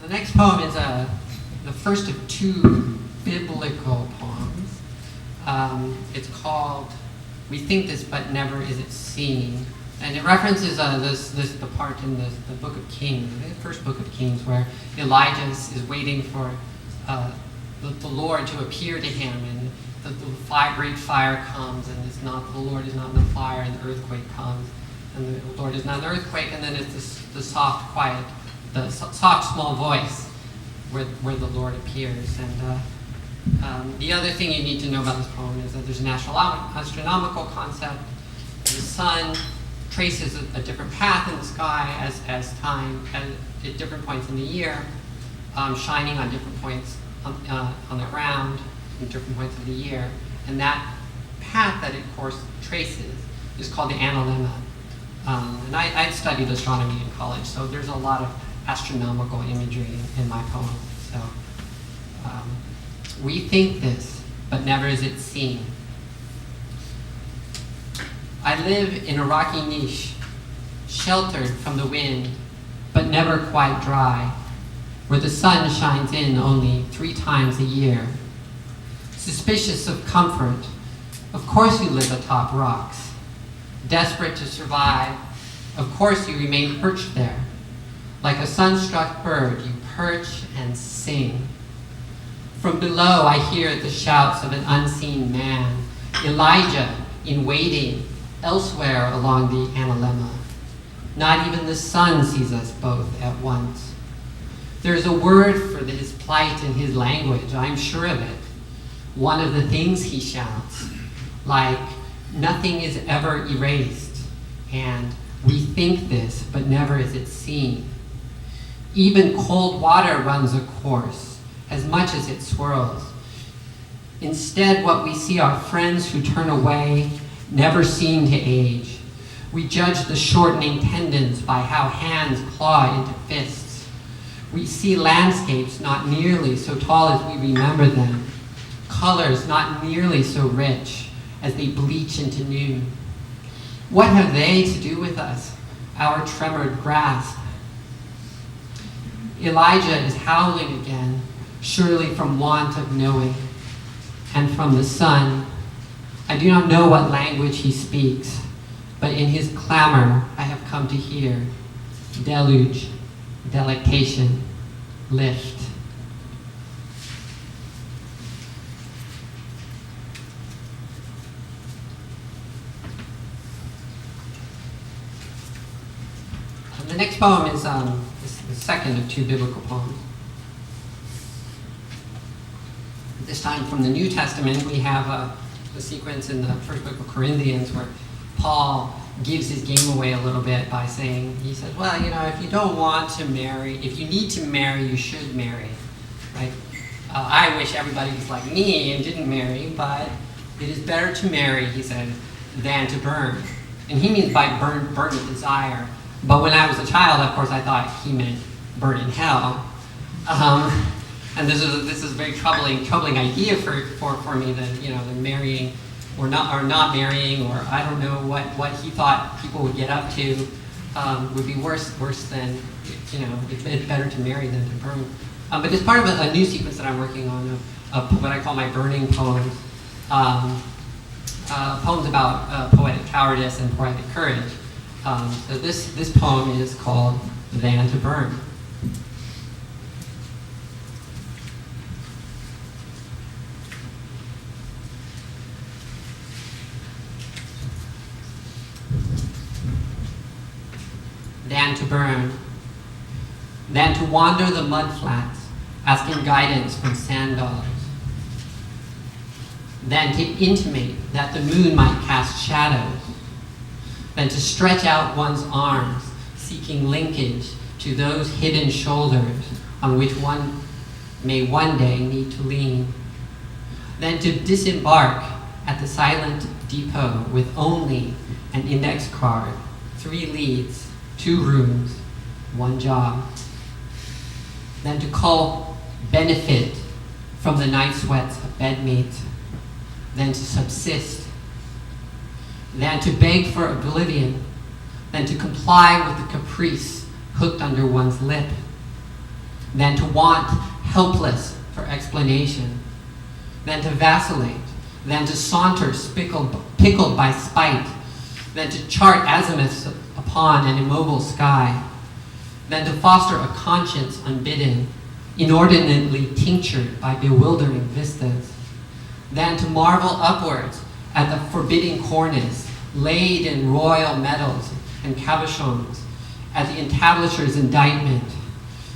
The next poem is the first of two biblical poems. It's called "We Think This, But Never Is It Seen," and it references the part in the Book of Kings, the first Book of Kings, where Elijah is waiting for the Lord to appear to him, and the great fire comes, and the Lord is not in the fire, and the earthquake comes, and the Lord is not in the earthquake, and then it's the soft, quiet, the soft, small voice where the Lord appears. And the other thing you need to know about this poem is that there's an astronomical concept. The sun traces a different path in the sky as time, at different points in the year, shining on different points on the ground in different points of the year. And that path that it, of course, traces is called the analemma. And I studied astronomy in college, so there's a lot of astronomical imagery in my poem. So we think this, but never is it seen. I live in a rocky niche, sheltered from the wind, but never quite dry, where the sun shines in only 3 times a year. Suspicious of comfort, of course you live atop rocks. Desperate to survive, of course you remain perched there. Like a sun-struck bird, you perch and sing. From below I hear the shouts of an unseen man, Elijah in waiting elsewhere along the analemma. Not even the sun sees us both at once. There's a word for his plight in his language, I'm sure of it. One of the things he shouts, like, nothing is ever erased, and we think this, but never is it seen. Even cold water runs a course, as much as it swirls. Instead, what we see are friends who turn away, never seem to age. We judge the shortening tendons by how hands claw into fists. We see landscapes not nearly so tall as we remember them, colors not nearly so rich as they bleach into noon. What have they to do with us, our tremored grasp? Elijah is howling again, surely from want of knowing, and from the sun. I do not know what language he speaks, but in his clamor I have come to hear deluge, delectation, lift. The next poem is the second of two biblical poems. This time from the New Testament, we have a sequence in the first book of Corinthians where Paul gives his game away a little bit by saying, he says, well, if you don't want to marry, if you need to marry, you should marry, right? I wish everybody was like me and didn't marry, but it is better to marry, he said, than to burn. And he means by burn with desire. But when I was a child, of course, I thought he meant burn in hell. And this is a very troubling idea for me that they're marrying or not marrying, or I don't know what he thought people would get up to would be worse than it's better to marry than to burn. But it's part of a new sequence that I'm working on of what I call my burning poems, poems about poetic cowardice and poetic courage. So this poem is called "Than to Burn." Than to burn, than to wander the mud flats, asking guidance from sand dogs, than to intimate that the moon might cast shadows, than to stretch out one's arms, seeking linkage to those hidden shoulders on which one may one day need to lean, than to disembark at the silent depot with only an index card, 3 leads, 2 rooms, 1 job, than to call benefit from the night sweats of bedmates, than to subsist, than to beg for oblivion, than to comply with the caprice hooked under one's lip, than to want, helpless for explanation, than to vacillate, than to saunter pickled by spite, than to chart azimuths upon an immobile sky, than to foster a conscience unbidden, inordinately tinctured by bewildering vistas, than to marvel upwards at the forbidding cornice, laid in royal medals and cabochons, at the entablatur's indictment,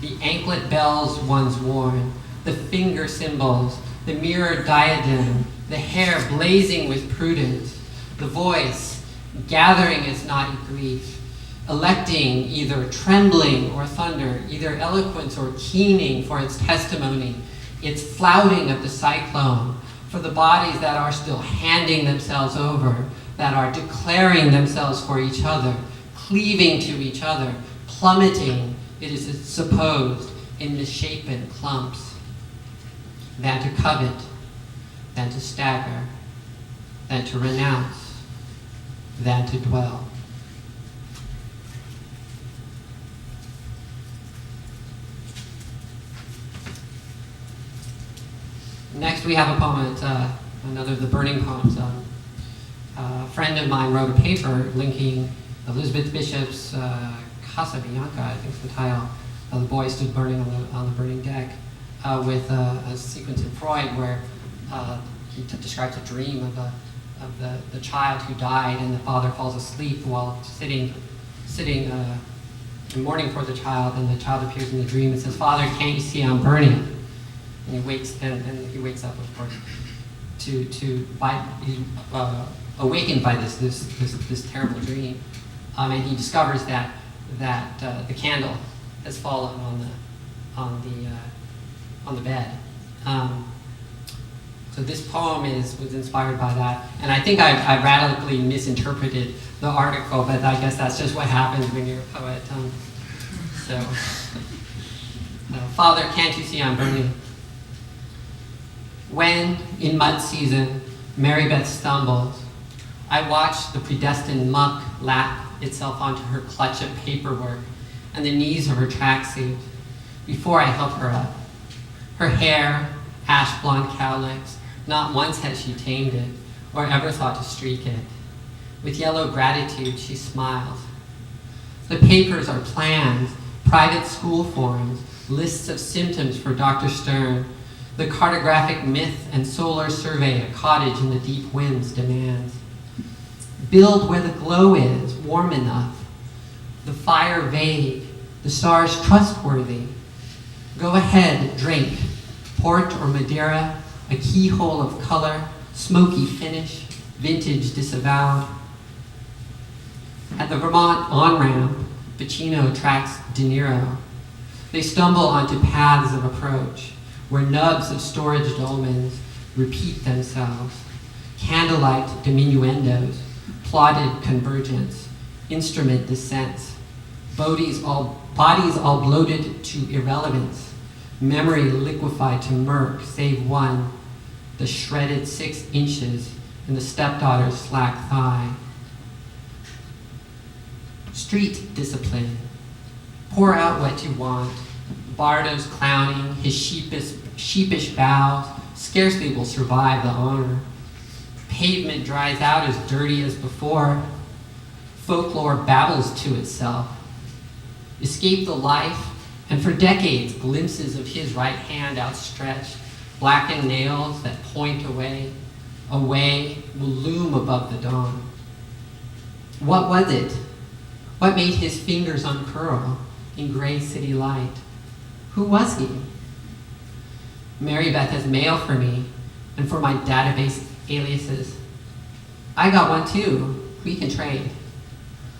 the anklet bells once worn, the finger cymbals, the mirrored diadem, the hair blazing with prudence, the voice gathering its knotty grief, electing either trembling or thunder, either eloquence or keening for its testimony, its flouting of the cyclone, for the bodies that are still handing themselves over, that are declaring themselves for each other, cleaving to each other, plummeting, it is supposed, in misshapen clumps, than to covet, than to stagger, than to renounce, than to dwell. Next we have a poem, another of the burning poems. A friend of mine wrote a paper linking Elizabeth Bishop's Casa Bianca, I think is the title, The Boy Stood Burning on the Burning Deck, with a sequence in Freud where he describes a dream of the child who died, and the father falls asleep while sitting in mourning for the child, and the child appears in the dream and says, "Father, can't you see I'm burning?" And he wakes, and he wakes up, of course, he's awakened by this terrible dream, and he discovers that the candle has fallen on the bed. So this poem was inspired by that, and I think I radically misinterpreted the article, but I guess that's just what happens when you're a poet. Father, can't you see I'm burning? When, in mud season, Mary Beth stumbles, I watch the predestined muck lap itself onto her clutch of paperwork and the knees of her tracksuit before I help her up. Her hair, ash blonde cowlicks, not once has she tamed it or ever thought to streak it. With yellow gratitude, she smiles. The papers are plans, private school forms, lists of symptoms for Dr. Stern, the cartographic myth and solar survey a cottage in the deep winds demands. Build where the glow is, warm enough, the fire vague, the stars trustworthy. Go ahead, drink, port or Madeira, a keyhole of color, smoky finish, vintage disavowed. At the Vermont on-ramp, Pacino tracks De Niro. They stumble onto paths of approach, where nubs of storage dolmens repeat themselves, candlelight diminuendos, plotted convergence, instrument descents, bodies all bloated to irrelevance, memory liquefied to murk, save one, the shredded 6 inches in the stepdaughter's slack thigh. Street discipline, pour out what you want. Bardo's clowning, his sheepish bows, scarcely will survive the honor. Pavement dries out as dirty as before. Folklore babbles to itself. Escape the life, and for decades, glimpses of his right hand outstretched, blackened nails that point away, will loom above the dawn. What was it? What made his fingers uncurl in gray city light? Who was he? Mary Beth has mail for me and for my database aliases. I got one too. We can trade.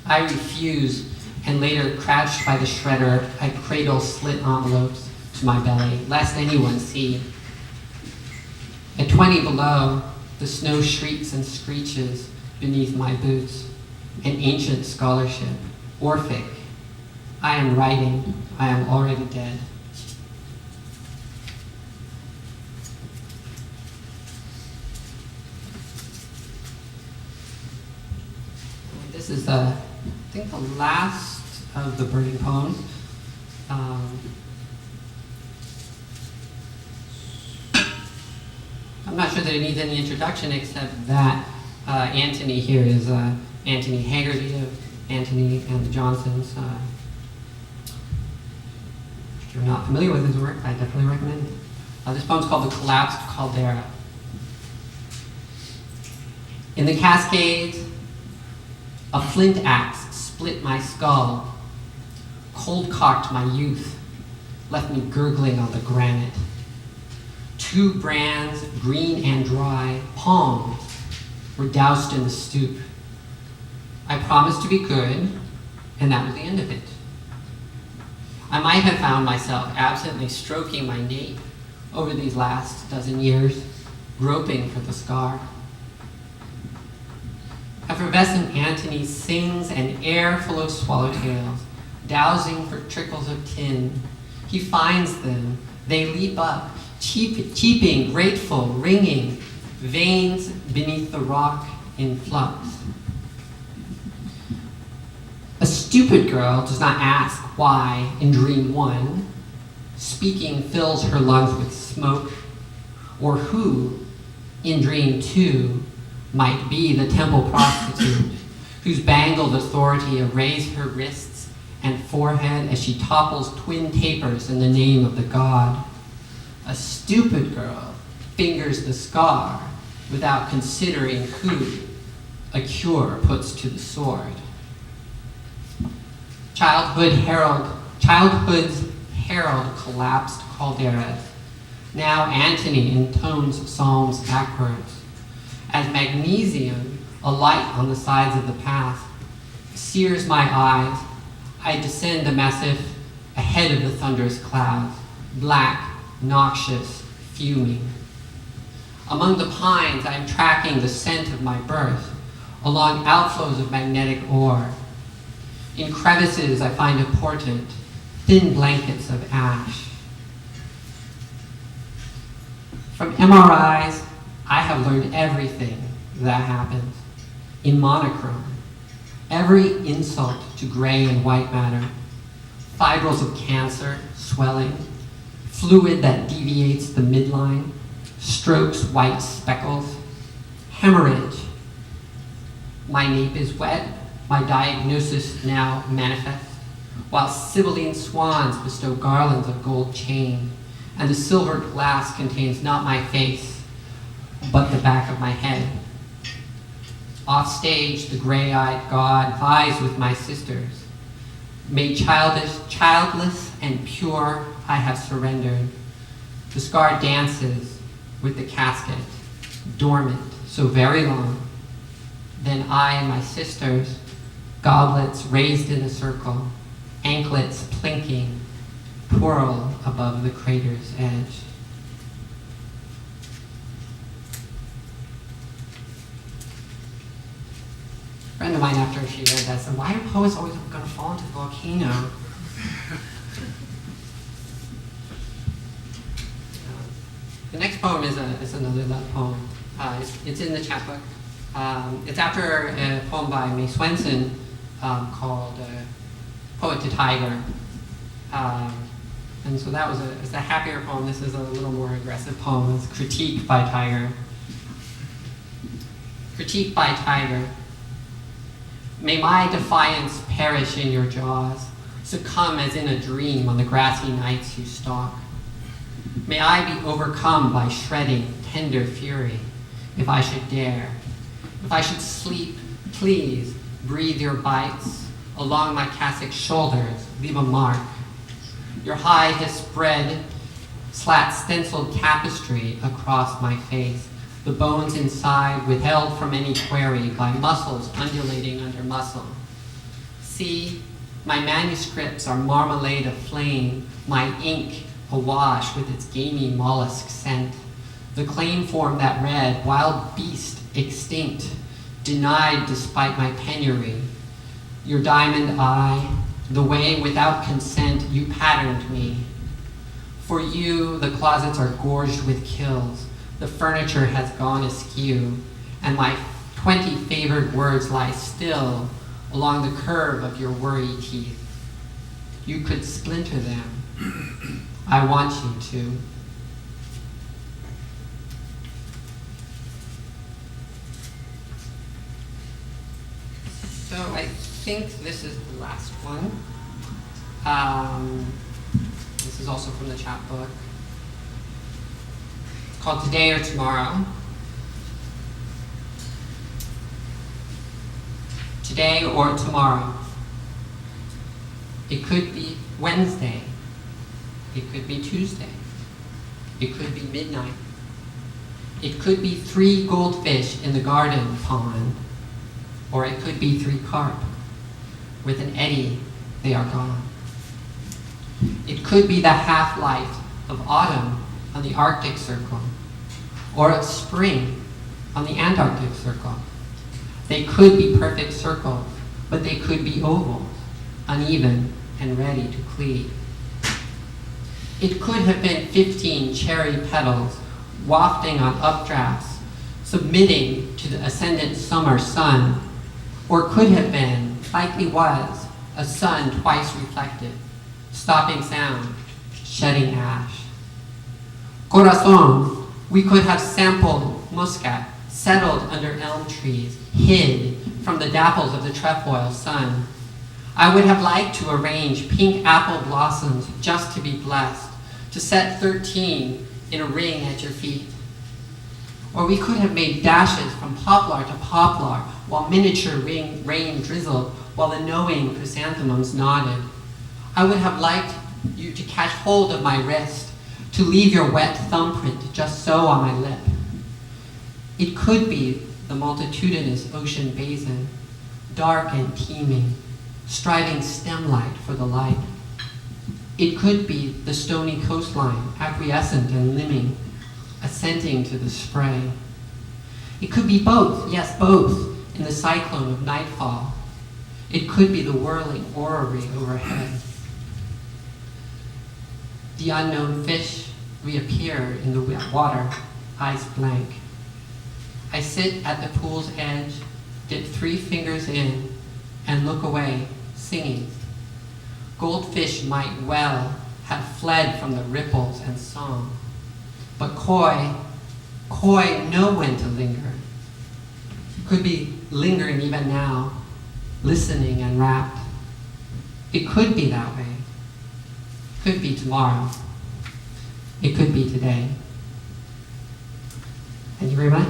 I refuse, and later, crouched by the shredder, I cradle slit envelopes to my belly, lest anyone see. At 20 below, the snow shrieks and screeches beneath my boots. An ancient scholarship, Orphic. I am writing. I am already dead. This is, I think, the last of the burning poems. I'm not sure that it needs any introduction except that Antony here is Antony Haggerty of Antony and the Johnsons. If you're not familiar with his work, I definitely recommend it. This poem's called The Collapsed Caldera. In the Cascades, a flint axe split my skull, cold-cocked my youth, left me gurgling on the granite. 2 brands, green and dry, palms, were doused in the stoop. I promised to be good, and that was the end of it. I might have found myself absently stroking my nape over these last dozen years, groping for the scar. Effervescent Antony sings an air full of swallowtails, dowsing for trickles of tin. He finds them, they leap up, cheeping, grateful, ringing, veins beneath the rock in flux. A stupid girl does not ask why in dream 1 speaking fills her lungs with smoke, or who in dream 2 might be the temple prostitute whose bangled authority arrays her wrists and forehead as she topples twin tapers in the name of the god. A stupid girl fingers the scar without considering who a cure puts to the sword. Childhood's herald collapsed calderas. Now Antony intones psalms backwards. As magnesium, a light on the sides of the path, sears my eyes, I descend the massif ahead of the thunderous clouds, black, noxious, fuming. Among the pines, I am tracking the scent of my birth, along outflows of magnetic ore. In crevices, I find a portent, thin blankets of ash. From MRIs, I have learned everything that happens in monochrome. Every insult to gray and white matter, fibrils of cancer, swelling, fluid that deviates the midline, strokes white speckles, hemorrhage. My nape is wet, my diagnosis now manifest, while Sibylline swans bestow garlands of gold chain, and the silver glass contains not my face, but the back of my head. Off stage, the gray-eyed god vies with my sisters. Made childless and pure, I have surrendered. The scar dances with the casket, dormant so very long. Then I and my sisters, goblets raised in a circle, anklets plinking, twirl above the crater's edge. A friend of mine, after she read that, said, "Why are poets always going to fall into the volcano?" The next poem is another love poem. It's in the chapbook. It's after a poem by May Swenson called Poet to Tiger. And so that was it's a happier poem. This is a little more aggressive poem. It's Critique by Tiger. Critique by Tiger. May my defiance perish in your jaws, succumb as in a dream on the grassy nights you stalk. May I be overcome by shredding, tender fury, if I should dare. If I should sleep, please breathe your bites along my cassock shoulders, leave a mark. Your high has spread slat stenciled tapestry across my face, the bones inside withheld from any query by muscles undulating under muscle. See, my manuscripts are marmalade aflame, my ink awash with its gamey mollusk scent. The claim form that read, wild beast extinct, denied despite my penury. Your diamond eye, the way without consent you patterned me. For you, the closets are gorged with kills, the furniture has gone askew, and my 20 favored words lie still along the curve of your worry teeth. You could splinter them. I want you to. So I think this is the last one. This is also from the chapbook. It's called Today or Tomorrow. Today or tomorrow. It could be Wednesday. It could be Tuesday. It could be midnight. It could be 3 goldfish in the garden pond. Or it could be 3 carp. With an eddy, they are gone. It could be the half-light of autumn on the Arctic Circle. Or of spring on the Antarctic Circle. They could be perfect circles, but they could be ovals, uneven and ready to cleave. It could have been 15 cherry petals wafting on updrafts, submitting to the ascendant summer sun, or could have been, likely was, a sun twice reflected, stopping sound, shedding ash. Corazon, we could have sampled muscat, settled under elm trees, hid from the dapples of the trefoil sun. I would have liked to arrange pink apple blossoms just to be blessed, to set 13 in a ring at your feet. Or we could have made dashes from poplar to poplar while miniature rain drizzled, while the knowing chrysanthemums nodded. I would have liked you to catch hold of my wrist, to leave your wet thumbprint just so on my lip. It could be the multitudinous ocean basin, dark and teeming, striving stem light for the light. It could be the stony coastline, acquiescent and limbing, assenting to the spray. It could be both, yes, both, in the cyclone of nightfall. It could be the whirling orrery overhead. The unknown fish reappear in the water, eyes blank. I sit at the pool's edge, dip 3 fingers in, and look away, singing. Goldfish might well have fled from the ripples and song, but koi know when to linger. Could be lingering even now, listening and rapt. It could be that way. Could be tomorrow. It could be today. Thank you very much.